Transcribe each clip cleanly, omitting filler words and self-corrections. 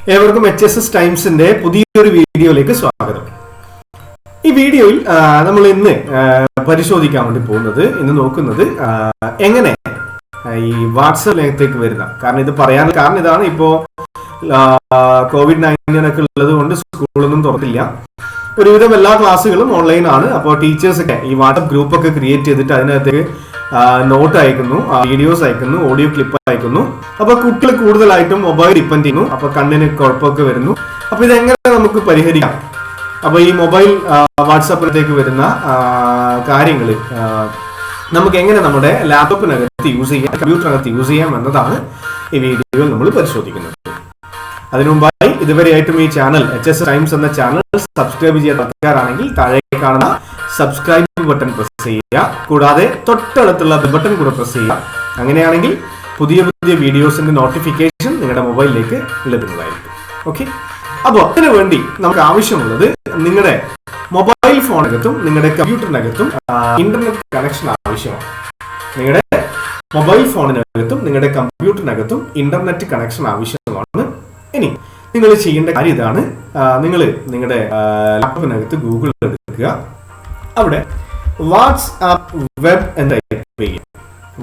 ഏവർക്കും hsstimes-ന്റെ പുതിയൊരു വീഡിയോയിലേക്ക് സ്വാഗതം. ഈ വീഡിയോയിൽ നമ്മൾ ഇന്ന് പരിശോധിക്കാൻ വേണ്ടി പോകുന്നത്, ഇന്ന് നോക്കുന്നത് എങ്ങനെ ഈ വാട്സാപ്പിലേക്ക് വരുന്ന, കാരണം ഇത് പറയാൻ കാരണം ഇതാണ്, ഇപ്പോൾ COVID-19 ഒക്കെ ഉള്ളത് കൊണ്ട് സ്കൂളൊന്നും തുറക്കില്ല. ഒരുവിധം എല്ലാ ക്ലാസ്സുകളും ഓൺലൈൻ ആണ്. അപ്പോൾ ടീച്ചേഴ്സൊക്കെ ഈ വാട്സപ്പ് ഗ്രൂപ്പൊക്കെ ക്രിയേറ്റ് ചെയ്തിട്ട് അതിനകത്തേക്ക് നോട്ട് അയക്കുന്നു, വീഡിയോസ് അയക്കുന്നു, ഓഡിയോ ക്ലിപ്പ് അയക്കുന്നു. അപ്പൊ കുട്ടികൾ കൂടുതലായിട്ടും മൊബൈൽ ഡിപ്പെൻഡ് ചെയ്യുന്നു. അപ്പൊ കണ്ണിന് കുഴപ്പമൊക്കെ വരുന്നു. അപ്പൊ ഇതെങ്ങനെ നമുക്ക് പരിഹരിക്കാം? അപ്പൊ ഈ മൊബൈൽ വാട്സാപ്പിലേക്ക് വരുന്ന കാര്യങ്ങൾ നമുക്ക് എങ്ങനെ നമ്മുടെ ലാപ്ടോപ്പിനകത്ത് യൂസ് ചെയ്യാം, കമ്പ്യൂട്ടറിനകത്ത് യൂസ് ചെയ്യാം എന്നതാണ് ഈ വീഡിയോയിൽ നമ്മൾ പരിശോധിക്കുന്നത്. അതിനുമുമ്പായി ഇതുവരെയായിട്ടും ഈ ചാനൽ hsstimes എന്ന ചാനൽ സബ്സ്ക്രൈബ് ചെയ്യാൻ ആൾക്കാരാണെങ്കിൽ താഴെ കാണുന്ന സബ്സ്ക്രൈബ് ബട്ടൺ പ്രസ് ചെയ്യുക. കൂടാതെ തൊട്ടടുത്തുള്ള ബട്ടൺ കൂടെ പ്രസ് ചെയ്യുക. അങ്ങനെയാണെങ്കിൽ പുതിയ പുതിയ വീഡിയോസിന്റെ നോട്ടിഫിക്കേഷൻ നിങ്ങളുടെ മൊബൈലിലേക്ക് ലഭിക്കുന്നതായിരിക്കും. ഓക്കെ, അപ്പോൾ അതിനു വേണ്ടി നമുക്ക് ആവശ്യമുള്ളത് നിങ്ങളുടെ മൊബൈൽ ഫോണിനകത്തും നിങ്ങളുടെ കമ്പ്യൂട്ടറിനകത്തും ഇന്റർനെറ്റ് കണക്ഷൻ ആവശ്യമാണ്. നിങ്ങളുടെ മൊബൈൽ ഫോണിനകത്തും നിങ്ങളുടെ കമ്പ്യൂട്ടറിനകത്തും ഇന്റർനെറ്റ് കണക്ഷൻ ആവശ്യമാണ്. ഇനി നിങ്ങൾ ചെയ്യേണ്ട കാര്യം ഇതാണ്. നിങ്ങൾ നിങ്ങളുടെ ലാപ്ടോപ്പിനകത്ത് ഗൂഗിൾ എടുക്കുക. അവിടെ വാട്സ്ആപ്പ് വെബ് എന്ന് ടൈപ്പ് ചെയ്യുക.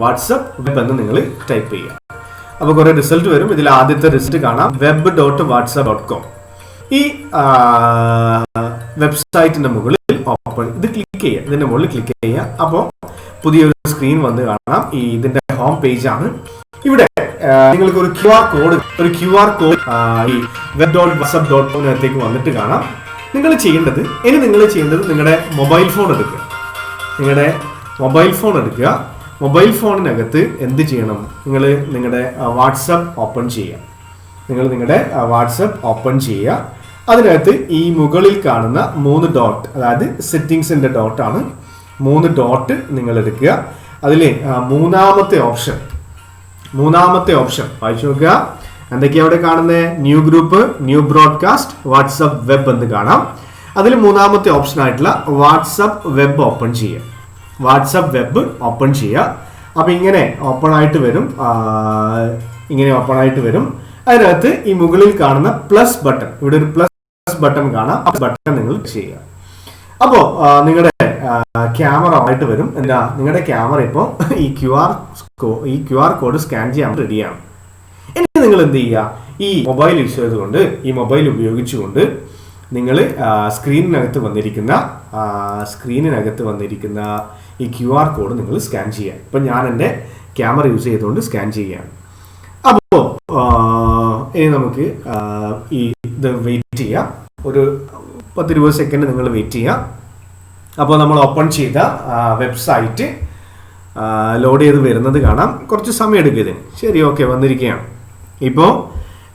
വാട്സ്ആപ്പ് വെബ് എന്ന് നിങ്ങൾ ടൈപ്പ് ചെയ്യുക. അപ്പോൾ കുറെ റിസൾട്ട് വരും. ഇതിൽ ആദ്യത്തെ റിസൾട്ട് കാണാം, web.whatsapp.com. ഈ വെബ്സൈറ്റിന്റെ മുകളിൽ ഓപ്പൺ, ഇത് ക്ലിക്ക് ചെയ്യുക. ഇതിന്റെ മുകളിൽ ക്ലിക്ക് ചെയ്യുക. അപ്പോൾ പുതിയൊരു സ്ക്രീൻ വന്ന് കാണാം. ഇതിന്റെ ഹോം പേജ് ആണ്. ഇവിടെ നിങ്ങൾക്ക് ഒരു ക്യു ആർ കോഡ് ഈ web.whatsapp.com വന്നിട്ട് കാണാം. നിങ്ങൾ ചെയ്യേണ്ടത് നിങ്ങളുടെ മൊബൈൽ ഫോൺ എടുക്കുക. മൊബൈൽ ഫോണിനകത്ത് എന്ത് ചെയ്യണം? നിങ്ങൾ നിങ്ങളുടെ വാട്സപ്പ് ഓപ്പൺ ചെയ്യുക. അതിനകത്ത് ഈ മുകളിൽ കാണുന്ന 3 ഡോട്ട്, അതായത് സെറ്റിംഗ്സിന്റെ ഡോട്ടാണ്. 3 ഡോട്ട് നിങ്ങൾ എടുക്കുക. അതിൽ മൂന്നാമത്തെ ഓപ്ഷൻ വായിച്ചു നോക്കുക. എന്തൊക്കെയാ അവിടെ കാണുന്നത്? New group, new broadcast, WhatsApp web എന്ന് കാണാം. അതിൽ മൂന്നാമത്തെ ഓപ്ഷൻ ആയിട്ടുള്ള വാട്സപ്പ് വെബ് ഓപ്പൺ ചെയ്യുക. അപ്പൊ ഇങ്ങനെ ഓപ്പൺ ആയിട്ട് വരും. അതിനകത്ത് ഈ മുകളിൽ കാണുന്ന പ്ലസ് ബട്ടൺ, ഇവിടെ ഒരു പ്ലസ് ബട്ടൺ കാണാം. ആ ബട്ടൺ നിങ്ങൾ ചെയ്യുക. അപ്പോ നിങ്ങളുടെ ക്യാമറ ആയിട്ട് വരും. എന്താ, നിങ്ങളുടെ ക്യാമറ ഇപ്പോൾ ഈ ക്യു ആർ കോഡ് സ്കാൻ ചെയ്യാൻ റെഡിയാണ്. ഇനി നിങ്ങൾ എന്ത് ചെയ്യുക? ഈ മൊബൈൽ യൂസ് ചെയ്തുകൊണ്ട്, ഈ മൊബൈൽ ഉപയോഗിച്ചുകൊണ്ട് നിങ്ങൾ സ്ക്രീനിനകത്ത് വന്നിരിക്കുന്ന ഈ ക്യു ആർ കോഡ് നിങ്ങൾ സ്കാൻ ചെയ്യുക. ഇപ്പം ഞാൻ എൻ്റെ ക്യാമറ യൂസ് ചെയ്തുകൊണ്ട് സ്കാൻ ചെയ്യുകയാണ്. അപ്പോൾ ഇനി നമുക്ക് ഇത് വെയിറ്റ് ചെയ്യാം. ഒരു 10-20 സെക്കൻഡ് നിങ്ങൾ വെയിറ്റ് ചെയ്യാം. അപ്പോൾ നമ്മൾ ഓപ്പൺ ചെയ്ത വെബ്സൈറ്റ് ലോഡ് ചെയ്ത് വരുന്നത് കാണാം. കുറച്ച് സമയം എടുക്കും ഇതിന്. ശരി, ഓക്കെ, വന്നിരിക്കുകയാണ്. ഇപ്പോൾ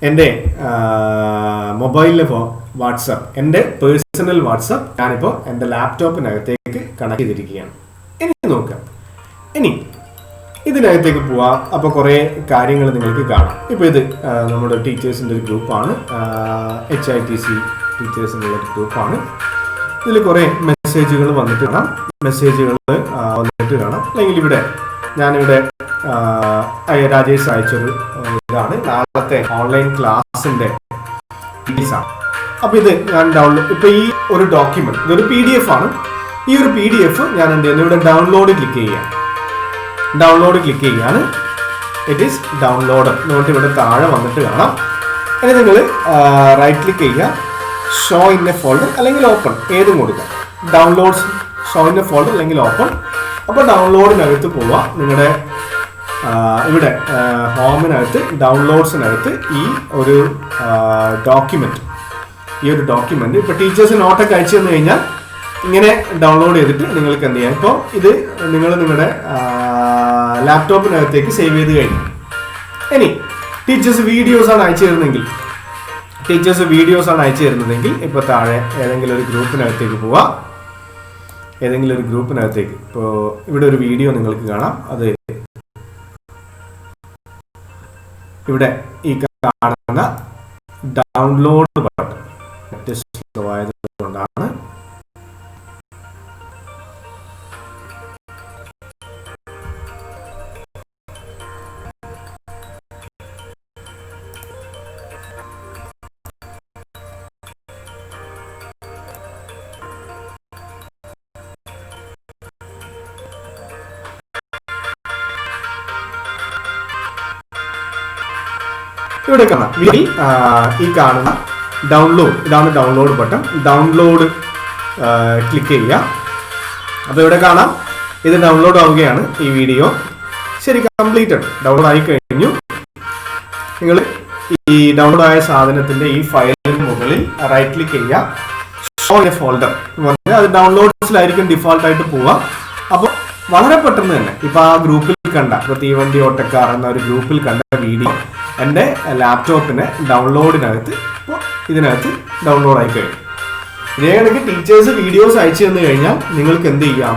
എൻ്റെ മൊബൈലിലെ വാട്സപ്പ്, എൻ്റെ പേഴ്സണൽ വാട്സപ്പ് ഞാനിപ്പോൾ എൻ്റെ ലാപ്ടോപ്പിനകത്തേക്ക് കണക്ട് ചെയ്തിരിക്കുകയാണ്. ഇനി നോക്കാം. ഇനി ഇതിനകത്തേക്ക് പോവാം. അപ്പോൾ കുറേ കാര്യങ്ങൾ നിങ്ങൾക്ക് കാണാം. ഇപ്പോൾ ഇത് നമ്മുടെ ടീച്ചേഴ്സിൻ്റെ ഒരു ഗ്രൂപ്പാണ്, HITC ടീച്ചേഴ്സിൻ്റെ ഒരു ഗ്രൂപ്പാണ്. ഇതിൽ കുറേ മെസ്സേജുകൾ വന്നിട്ട് കാണാം. അല്ലെങ്കിൽ ഇവിടെ ഞാനിവിടെ രാജേഷ് അയച്ചൊരു ഇതാണ്, നാളത്തെ ഓൺലൈൻ ക്ലാസിന്റെ ഡീറ്റെയിൽസ് ആണ്. അപ്പൊ ഇത് ഞാൻ ഡൗൺലോഡ്, ഇപ്പൊ ഈ ഒരു ഡോക്യുമെന്റ്, ഇതൊരു PDF ആണ്. ഈ ഒരു PDF ഞാൻ എന്ത് ചെയ്യുന്നു? ഇവിടെ ഡൗൺലോഡ് ക്ലിക്ക് ചെയ്യാണ്. ഇറ്റ് ഈസ് ഡൗൺലോഡ് എന്നിട്ട് ഇവിടെ താഴെ വന്നിട്ട് കാണാം. ഇനി നിങ്ങൾ റൈറ്റ് ക്ലിക്ക് ചെയ്യുക, ഷോ ഇൻ എ ഫോൾഡർ അല്ലെങ്കിൽ ഓപ്പൺ, ഏതും കൊടുക്കാം. Downloads, show in A folder അല്ലെങ്കിൽ ഓപ്പൺ. അപ്പോൾ ഡൗൺലോഡിനകത്ത് പോവുക. നിങ്ങളുടെ ഇവിടെ ഹോമിനകത്ത് ഡൗൺലോഡ്സിനകത്ത് ഈ ഒരു ഡോക്യുമെന്റ് ഇപ്പോൾ ടീച്ചേഴ്സ് നോട്ടൊക്കെ അയച്ചു തന്നു കഴിഞ്ഞാൽ ഇങ്ങനെ ഡൗൺലോഡ് ചെയ്തിട്ട് നിങ്ങൾക്ക് എന്ത് ചെയ്യാം? ഇപ്പോൾ ഇത് നിങ്ങൾ നിങ്ങളുടെ ലാപ്ടോപ്പിനകത്തേക്ക് സേവ് ചെയ്ത് കഴിഞ്ഞു. ഇനി ടീച്ചേഴ്സ് വീഡിയോസ് ആണ് അയച്ചു തരുന്നതെങ്കിൽ ഇപ്പോൾ താഴെ ഏതെങ്കിലും ഒരു ഗ്രൂപ്പിനകത്തേക്ക് പോവാം. ഇപ്പോൾ ഇവിടെ ഒരു വീഡിയോ നിങ്ങൾക്ക് കാണാം. അത് ഇവിടെ ഈ കാണുന്ന ഡൗൺലോഡ് ബട്ടൺ ആയതുകൊണ്ടാണ് ഇവിടെ കാണാം ഈ കാണുന്ന ഡൗൺലോഡ്, ഇതാണ് ഡൗൺലോഡ് ബട്ടൺ. ഡൗൺലോഡ് ക്ലിക്ക് ചെയ്യുക. അപ്പോൾ ഇവിടെ കാണാം ഇത് ഡൗൺലോഡ് ആവുകയാണ്. ഈ വീഡിയോ ശരി കംപ്ലീറ്റഡ് ഡൗൺലോഡ് ആയി കഴിഞ്ഞു. നിങ്ങൾ ഈ ഡൗൺലോഡ് ആയ സാധനത്തിന്റെ ഈ ഫയലിന് മുകളിൽ റൈറ്റ് ക്ലിക്ക് ചെയ്യുക, ഷോ എ ഫോൾഡർ എന്ന് പറഞ്ഞാൽ അത് ഡൗൺലോഡ്സിലായിരിക്കും ഡിഫോൾട്ട് ആയിട്ട് പോവുക. അപ്പോൾ വളരെ പെട്ടെന്ന് തന്നെ ഇപ്പൊ ആ ഗ്രൂപ്പിൽ കണ്ട, ഇപ്പൊ തീവണ്ടി ഓട്ടക്കാർ എന്ന ഒരു ഗ്രൂപ്പിൽ കണ്ട വീഡിയോ എൻ്റെ ലാപ്ടോപ്പിന് ഡൗൺലോഡിനകത്ത് ഇപ്പോൾ ഇതിനകത്ത് ഡൗൺലോഡ് ആയി കഴിഞ്ഞു. ഇതേ കണക്ക് ടീച്ചേഴ്സ് വീഡിയോസ് അയച്ചു തന്നു കഴിഞ്ഞാൽ നിങ്ങൾക്ക് എന്ത് ചെയ്യാം,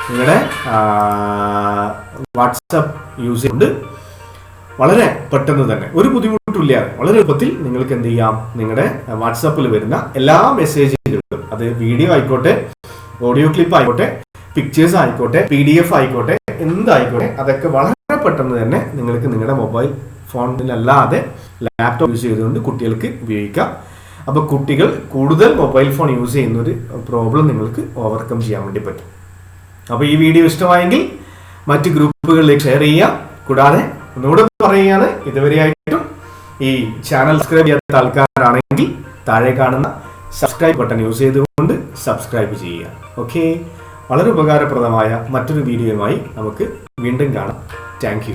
നിങ്ങളുടെ വാട്സപ്പ് യൂസ് ചെയ്തുകൊണ്ട് വളരെ പെട്ടെന്ന് തന്നെ ഒരു ബുദ്ധിമുട്ടില്ലാതെ വളരെ എളുപ്പത്തിൽ നിങ്ങൾക്ക് എന്ത് ചെയ്യാം, നിങ്ങളുടെ വാട്സപ്പിൽ വരുന്ന എല്ലാ മെസ്സേജുകളും, അത് വീഡിയോ ആയിക്കോട്ടെ, ഓഡിയോ ക്ലിപ്പ് ആയിക്കോട്ടെ, പിക്ചേഴ്സ് ആയിക്കോട്ടെ, PDF ആയിക്കോട്ടെ, എന്തായിക്കോട്ടെ, അതൊക്കെ വളരെ പെട്ടെന്ന് തന്നെ നിങ്ങൾക്ക് നിങ്ങളുടെ മൊബൈൽ ഫോണിലല്ലാതെ ലാപ്ടോപ്പ് യൂസ് ചെയ്തുകൊണ്ട് കുട്ടികൾക്ക് ഉപയോഗിക്കാം. അപ്പോൾ കുട്ടികൾ കൂടുതൽ മൊബൈൽ ഫോൺ യൂസ് ചെയ്യുന്ന ഒരു പ്രോബ്ലം നിങ്ങൾക്ക് ഓവർകം ചെയ്യാൻ വേണ്ടി പറ്റും. അപ്പോൾ ഈ വീഡിയോ ഇഷ്ടമായെങ്കിൽ മറ്റ് ഗ്രൂപ്പുകളിലേക്ക് ഷെയർ ചെയ്യുക. കൂടാതെ ഒന്നുകൂടെ പറയുകയാണ്, ഇതുവരെയായിട്ടും ഈ ചാനൽ സബ്സ്ക്രൈബ് ചെയ്യാത്ത ആൾക്കാരാണെങ്കിൽ താഴെ കാണുന്ന സബ്സ്ക്രൈബ് ബട്ടൺ യൂസ് ചെയ്തുകൊണ്ട് സബ്സ്ക്രൈബ് ചെയ്യുക. ഓക്കെ, വളരെ ഉപകാരപ്രദമായ മറ്റൊരു വീഡിയോയുമായി നമുക്ക് വീണ്ടും കാണാം. Thank you.